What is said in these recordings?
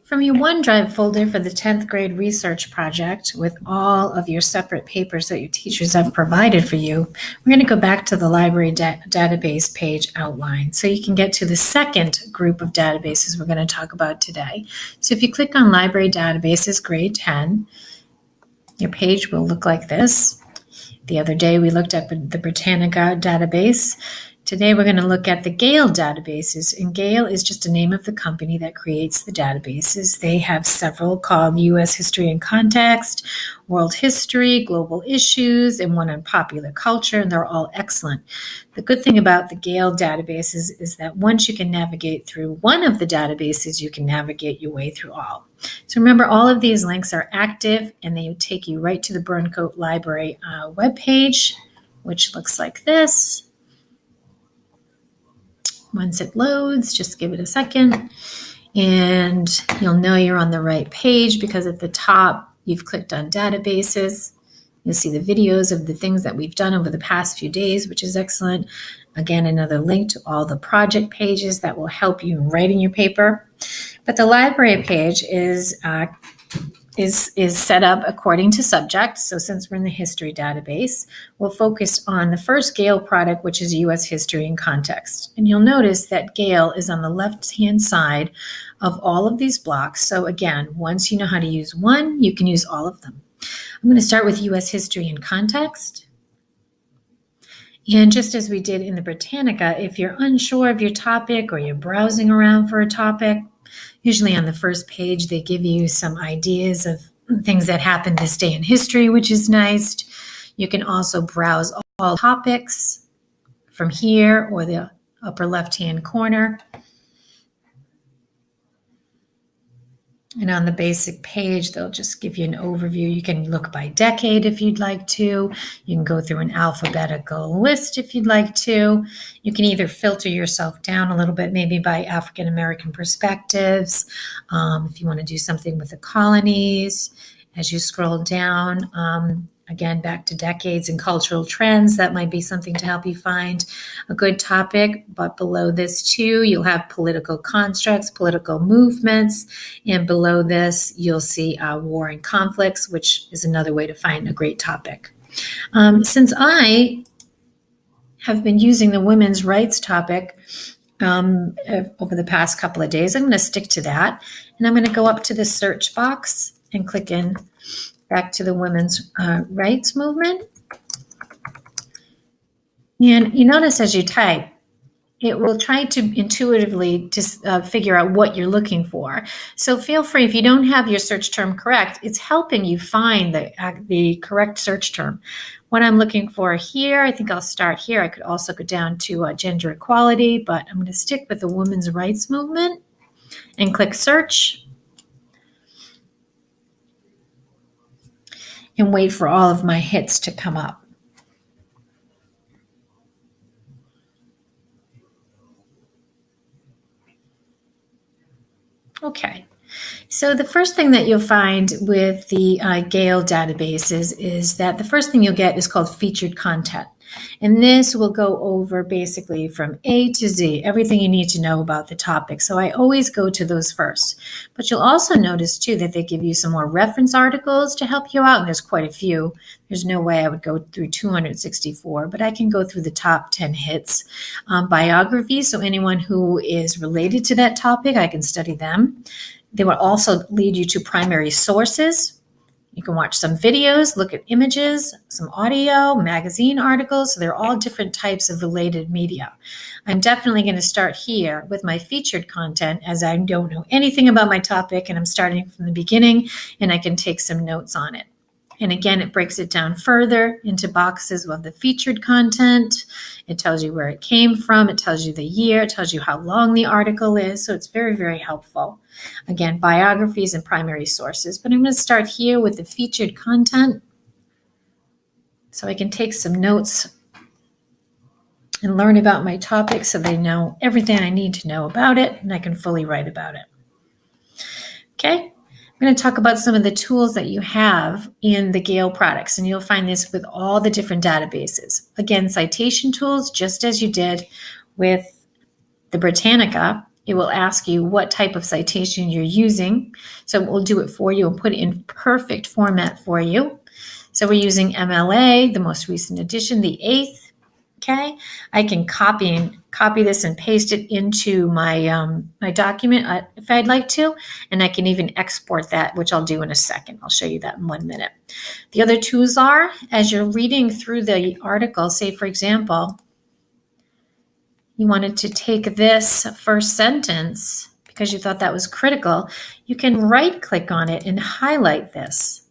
From your OneDrive folder for the 10th grade research project with all of your separate papers that your teachers have provided for you, we're going to go back to the library database page outline so you can get to the second group of databases we're going to talk about today. So if you click on Library Databases Grade 10, your page will look like this. The other day we looked at the Britannica database. Today we're going to look at the Gale Databases, and Gale is just a name of the company that creates the databases. They have several called U.S. History and Context, World History, Global Issues, and one on Popular Culture, and they're all excellent. The good thing about the Gale Databases is that once you can navigate through one of the databases, you can navigate your way through all. So remember, all of these links are active, and they take you right to the Burncoat Library webpage, which looks like this. Once it loads, just give it a second, and you'll know you're on the right page because at the top, you've clicked on databases. You'll see the videos of the things that we've done over the past few days, which is excellent. Again, another link to all the project pages that will help you in writing your paper. But the library page is set up according to subject. So since we're in the history database, we'll focus on the first Gale product, which is U.S. History and Context. And you'll notice that Gale is on the left-hand side of all of these blocks. So again, once you know how to use one, you can use all of them. I'm going to start with U.S. History and Context. And just as we did in the Britannica, if you're unsure of your topic or you're browsing around for a topic, usually on the first page, they give you some ideas of things that happened this day in history, which is nice. You can also browse all topics from here or the upper left-hand corner. And on the basic page, they'll just give you an overview. You can look by decade if you'd like to. You can go through an alphabetical list if you'd like to. You can either filter yourself down a little bit, maybe by African American perspectives. If you want to do something with the colonies, as you scroll down, again, back to decades and cultural trends, that might be something to help you find a good topic. But below this too, you'll have political constructs, political movements, and below this, you'll see war and conflicts, which is another way to find a great topic. Since I have been using the women's rights topic over the past couple of days, I'm going to stick to that. And I'm going to go up to the search box and click in back to the women's rights movement. And you notice as you type, it will try to intuitively just figure out what you're looking for. So feel free, if you don't have your search term correct, it's helping you find the correct search term. What I'm looking for here, I think I'll start here. I could also go down to gender equality, but I'm going to stick with the women's rights movement and click search. And wait for all of my hits to come up. Okay, so the first thing that you'll find with the Gale databases is that the first thing you'll get is called featured content. And this will go over basically from A to Z, everything you need to know about the topic. So I always go to those first. But you'll also notice too that they give you some more reference articles to help you out. And there's quite a few. There's no way I would go through 264, but I can go through the top 10 hits. Biographies, so anyone who is related to that topic, I can study them. They will also lead you to primary sources. You can watch some videos, look at images, some audio, magazine articles. So they're all different types of related media. I'm definitely going to start here with my featured content as I don't know anything about my topic and I'm starting from the beginning and I can take some notes on it. And again, it breaks it down further into boxes of the featured content. It tells you where it came from. It tells you the year. It tells you how long the article is. So it's very, very helpful. Again, biographies and primary sources. But I'm going to start here with the featured content so I can take some notes and learn about my topic so they know everything I need to know about it and I can fully write about it. Okay. I'm going to talk about some of the tools that you have in the Gale products, and you'll find this with all the different databases. Again, citation tools, just as you did with the Britannica, It will ask you what type of citation you're using. So we'll do it for you and put it in perfect format for you. So we're using MLA, the most recent edition, the 8th. Okay, I can copy this and paste it into my my document if I'd like to, and I can even export that, which I'll do in a second. I'll show you that in 1 minute. The other tools are, as you're reading through the article, say for example, you wanted to take this first sentence because you thought that was critical, you can right click on it and highlight this.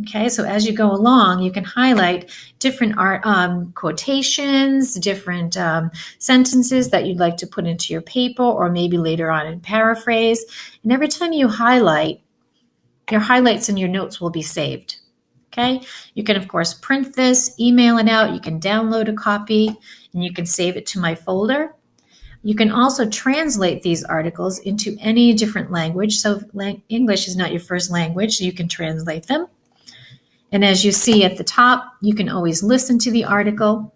Okay, so as you go along, you can highlight different quotations, different sentences that you'd like to put into your paper or maybe later on in paraphrase. And every time you highlight, your highlights and your notes will be saved. Okay, you can, of course, print this, email it out. You can download a copy and you can save it to my folder. You can also translate these articles into any different language. So if English is not your first language, you can translate them. And as you see at the top, you can always listen to the article.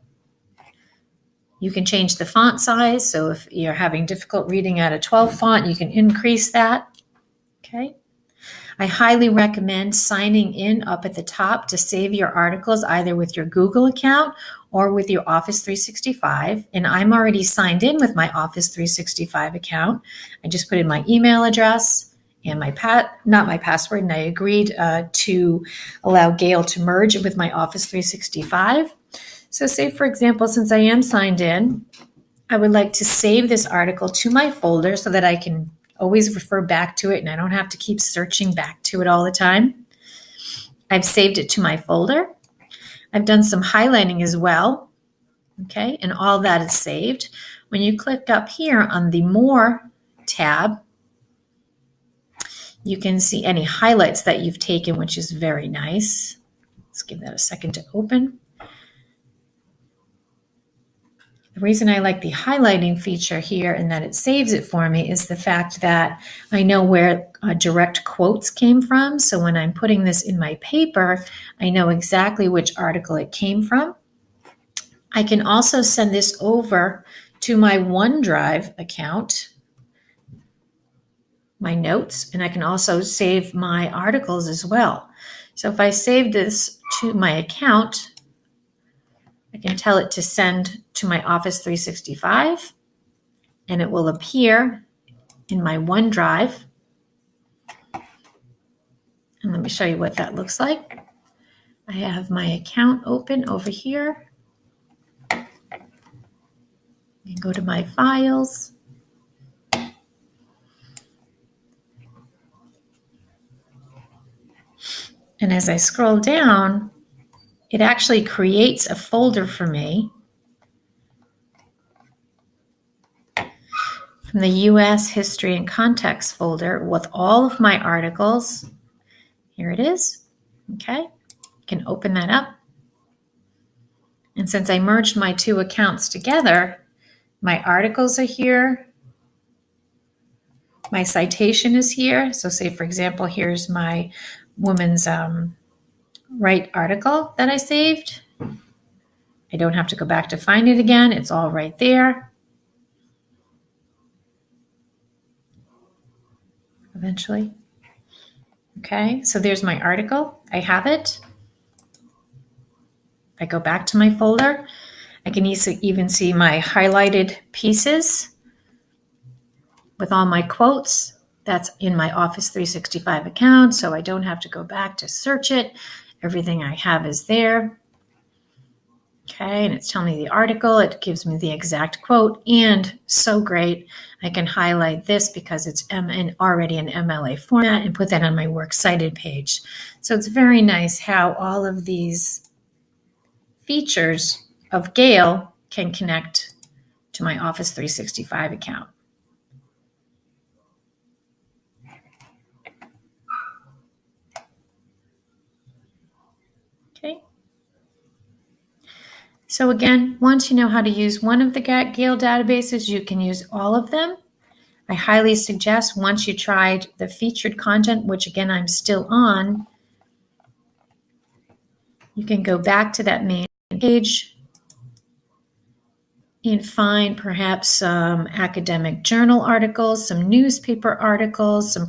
You can change the font size. So if you're having difficult reading at a 12 font, you can increase that. Okay. I highly recommend signing in up at the top to save your articles either with your Google account or with your Office 365. And I'm already signed in with my Office 365 account. I just put in my email address and not my password, and I agreed to allow Gale to merge with my Office 365. So say, for example, since I am signed in, I would like to save this article to my folder so that I can always refer back to it and I don't have to keep searching back to it all the time. I've saved it to my folder. I've done some highlighting as well, okay, and all that is saved. When you click up here on the More tab, you can see any highlights that you've taken, which is very nice. Let's give that a second to open. The reason I like the highlighting feature here and that it saves it for me is the fact that I know where direct quotes came from. So when I'm putting this in my paper, I know exactly which article it came from. I can also send this over to my OneDrive account, my notes, and I can also save my articles as well. So if I save this to my account, I can tell it to send to my Office 365 and it will appear in my OneDrive. And let me show you what that looks like. I have my account open over here. You go to my files. And as I scroll down, it actually creates a folder for me from the U.S. History and Context folder with all of my articles. Here it is. Okay, you can open that up. And since I merged my two accounts together, my articles are here. My citation is here. So say, for example, here's my woman's right article that I saved. I don't have to go back to find it again. It's all right there. Eventually. Okay, so there's my article. I have it. I go back to my folder. I can even see my highlighted pieces with all my quotes. That's in my Office 365 account, so I don't have to go back to search it. Everything I have is there. Okay, and it's telling me the article. It gives me the exact quote, and so great, I can highlight this because it's already in MLA format and put that on my Works Cited page. So it's very nice how all of these features of Gale can connect to my Office 365 account. Okay. So again, once you know how to use one of the Gale databases, you can use all of them. I highly suggest once you tried the featured content, which again, I'm still on, you can go back to that main page and find perhaps some academic journal articles, some newspaper articles, some